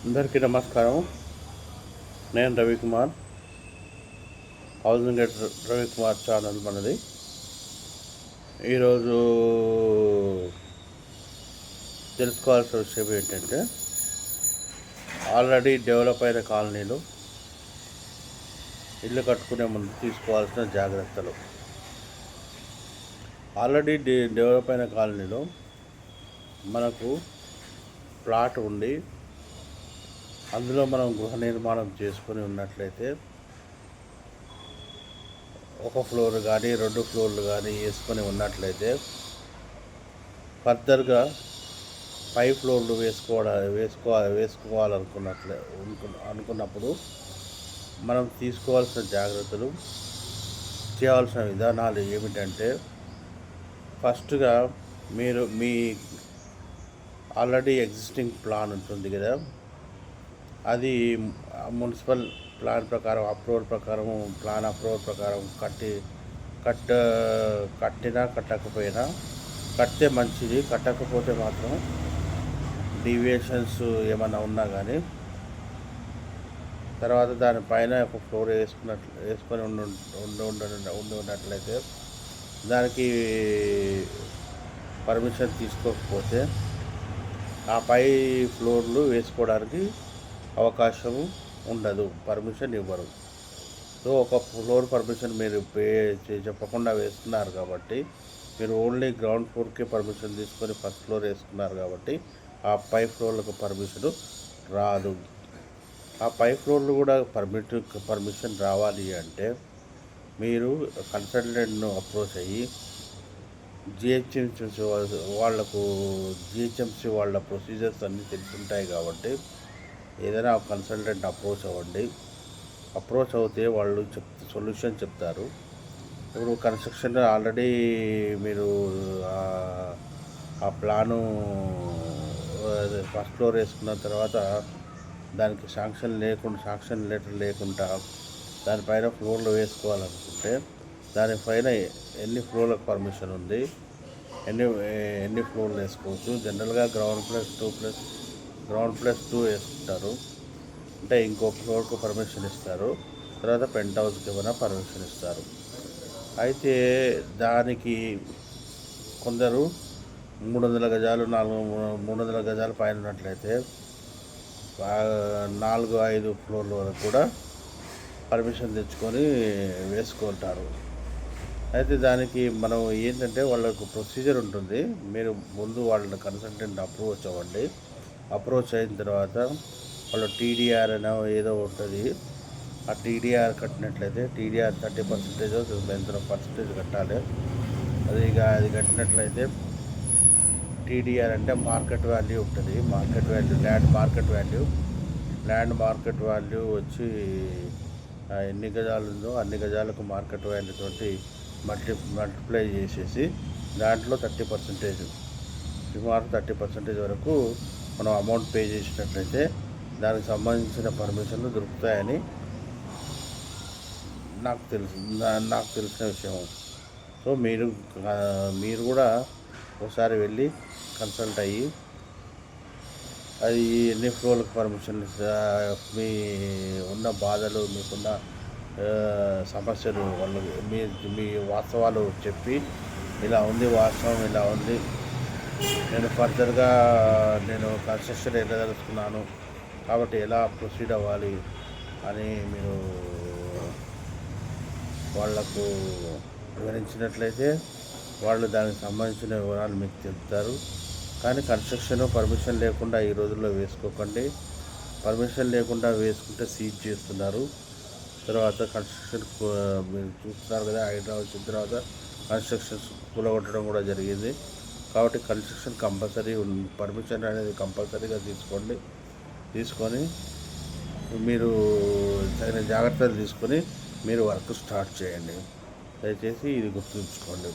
అందరికీ నమస్కారం. నేను Ravikumar. Housing gate Ravikumar channel మనది. ఈరోజు తెలుసుకోవాల్సిన విషయం ఏంటంటే, ఆల్రెడీ డెవలప్ అయిన కాలనీలు ఇల్లు కట్టుకునే ముందు తీసుకోవాల్సిన జాగ్రత్తలు. ఆల్రెడీ డెవలప్ అయిన కాలనీలో మనకు ప్లాట్ ఉండి అందులో మనం గృహ నిర్మాణం చేసుకొని ఉన్నట్లయితే, ఒక ఫ్లోర్ కానీ 2 ఫ్లోర్లు కానీ వేసుకొని ఉన్నట్లయితే, ఫర్దర్గా 5 ఫ్లోర్లు అనుకున్నప్పుడు మనం తీసుకోవాల్సిన జాగ్రత్తలు, చేయాల్సిన విధానాలు ఏమిటంటే, ఫస్ట్గా మీరు మీ ఆల్రెడీ ఎగ్జిస్టింగ్ ప్లాన్ ఉంటుంది కదా, అది మున్సిపల్ ప్లాన్ ప్రకారం ప్లాన్ అప్రూవల్ ప్రకారం కట్టినా కట్టకపోయినా, కడితే మంచిది. కట్టకపోతే మాత్రం డీవియేషన్స్ ఏమైనా ఉన్నా కానీ తర్వాత దానిపైన ఒక ఫ్లోర్ వేసుకొని ఉన్నట్లయితే, దానికి పర్మిషన్ తీసుకోకపోతే ఆ పై ఫ్లోర్లు వేసుకోవడానికి అవకాశం ఉండదు, పర్మిషన్ ఇవ్వరు. సో ఒక ఫ్లోర్ పర్మిషన్ మీరు చెప్పకుండా వేస్తున్నారు కాబట్టి, మీరు ఓన్లీ గ్రౌండ్ ఫ్లోర్కే పర్మిషన్ తీసుకొని ఫస్ట్ ఫ్లోర్ వేసుకున్నారు కాబట్టి ఆ పై ఫ్లోర్లకు పర్మిషన్ రాదు. ఆ పై ఫ్లోర్లు కూడా పర్మిషన్ రావాలి అంటే, మీరు కన్సల్టెంట్ను అప్రోచ్ అయ్యి జిహెచ్ఎంసీ వాళ్ళ ప్రొసీజర్స్ అన్నీ తెలుసుంటాయి కాబట్టి ఏదైనా కన్సల్టెంట్ అప్రోచ్ అవ్వండి. అప్రోచ్ అవుతే వాళ్ళు సొల్యూషన్ చెప్తారు. ఇప్పుడు కన్స్ట్రక్షన్ ఆల్రెడీ మీరు ఆ ప్లాను ఫస్ట్ ఫ్లోర్ వేసుకున్న తర్వాత దానికి శాంక్షన్ లెటర్ లేకుండా దానిపైన ఫ్లోర్లు వేసుకోవాలనుకుంటే, దానిపైన ఎన్ని ఫ్లోర్లకు పర్మిషన్ ఉంది, ఎన్ని ఫ్లోర్లు వేసుకోవచ్చు. జనరల్గా గ్రౌండ్ ప్లస్ 2 వేసుకుంటారు, అంటే ఇంకో ఫ్లోర్కు పర్మిషన్ ఇస్తారు. తర్వాత పెంట్ హౌస్కి ఏమైనా పర్మిషన్ ఇస్తారు. అయితే దానికి కొందరు 300 గజాలు 300 గజాల పైన ఉన్నట్లయితే 4-5 ఫ్లోర్ల వరకు కూడా పర్మిషన్ తెచ్చుకొని వేసుకుంటారు. అయితే దానికి మనం ఏంటంటే, వాళ్ళకు ప్రొసీజర్ ఉంటుంది. మీరు ముందు వాళ్ళని కన్సల్టెంట్ అప్రోచ్ అవ్వండి. అప్రోచ్ అయిన తర్వాత వాళ్ళు టీడీఆర్ అని ఏదో ఉంటుంది, ఆ టీడీఆర్ కట్టినట్లయితే టీడీఆర్ 30% ఎంత పర్సెంటేజ్ కట్టాలి. అది కట్టినట్లయితే టీడీఆర్ అంటే మార్కెట్ వాల్యూ ఉంటుంది. ల్యాండ్ మార్కెట్ వాల్యూ వచ్చి ఎన్ని గజాలు ఉందో అన్ని గజాలకు మార్కెట్ వాల్యూ తోటి మల్టిప్లై చేసేసి దాంట్లో 30% సుమారు 30% వరకు మనం అమౌంట్ పే చేసినట్లయితే దానికి సంబంధించిన పర్మిషన్లు దొరుకుతాయని నాకు తెలిసిన విషయం. సో మీరు కూడా ఒకసారి వెళ్ళి కన్సల్ట్ అయ్యి, అది ఎన్ని ఫ్లోర్లకు పర్మిషన్, మీ ఉన్న బాధలు, మీకున్న సమస్యలు మీ వాస్తవాలు చెప్పి, ఇలా ఉంది వాస్తవం, ఇలా ఉంది, నేను ఫర్దర్గా కన్స్ట్రక్షన్ వెళ్ళదలుచుకున్నాను కాబట్టి ఎలా ప్రొసీడ్ అవ్వాలి అని మీరు వాళ్లకు వివరించినట్లయితే వాళ్ళు దానికి సంబంధించిన వివరాలు మీకు చెప్తారు. కానీ కన్స్ట్రక్షన్ పర్మిషన్ లేకుండా ఈ రోజుల్లో వేసుకోకండి. పర్మిషన్ లేకుండా వేసుకుంటే సీజ్ చేస్తున్నారు. తర్వాత కన్స్ట్రక్షన్ మీరు చూస్తున్నారు కదా, హైదరాబాద్ వచ్చిన తర్వాత కన్స్ట్రక్షన్స్ కూలగొట్టడం కూడా జరిగింది. కాబట్టి కన్స్ట్రక్షన్ కంపల్సరీ పర్మిషన్ అనేది కంపల్సరీగా తీసుకొని మీరు తగిన జాగ్రత్తలు తీసుకొని మీరు వర్క్ స్టార్ట్ చేయండి. దయచేసి ఇది గుర్తుంచుకోండి.